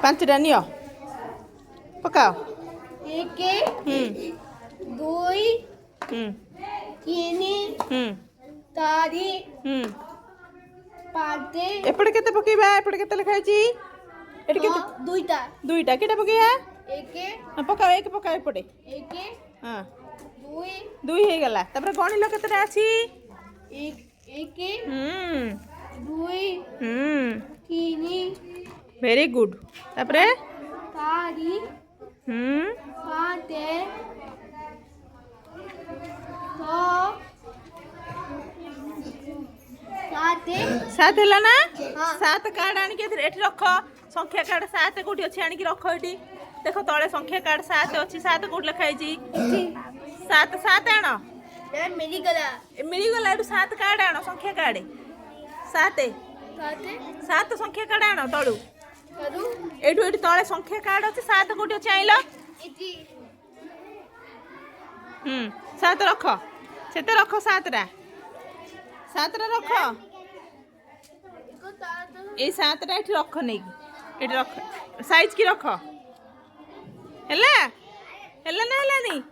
ପାଞ୍ଚଟା ନିଅ ପକାଅ। एक ହୁଁ दुई ହୁଁ तीन ହୁଁ चारि ହୁଁ पाँच एपटे केते पकेबा एपटे केते लिखा ହେଇଛି एटी केते दुईटा दुईटा केटा पकेबा एक पकाओ एक पकाओ एपटे एक हाँ दुई दुई हे गला तापर गणिलो केतेटा अछि एक हम्म दुई हम्म तीन वेरी गुड तापर चारि हम्म पाँच छः सात है ना हाँ। सात कार्ड आनिक एठी रख संख्या कार्ड सात कोठी अछि आनिक रख एठी देखो तळे संख्या कार्ड सात अछि सात कोठ लिखा ହେଇଛି सात सात आण मेरी गला मिली गला एठू सात कार्ड आण संख्या कार्ड सात सात सात संख्या कार्ड आण तळू करू एठू एठी तळे संख्या कार्ड अछि सात कोठी अछि आइलो इति सात रख सेते रख सातटा सातटा रख इसको तार ए सातटा एठी रख नहीं एठी रख साइज की रख हैला हैला ना हैलानी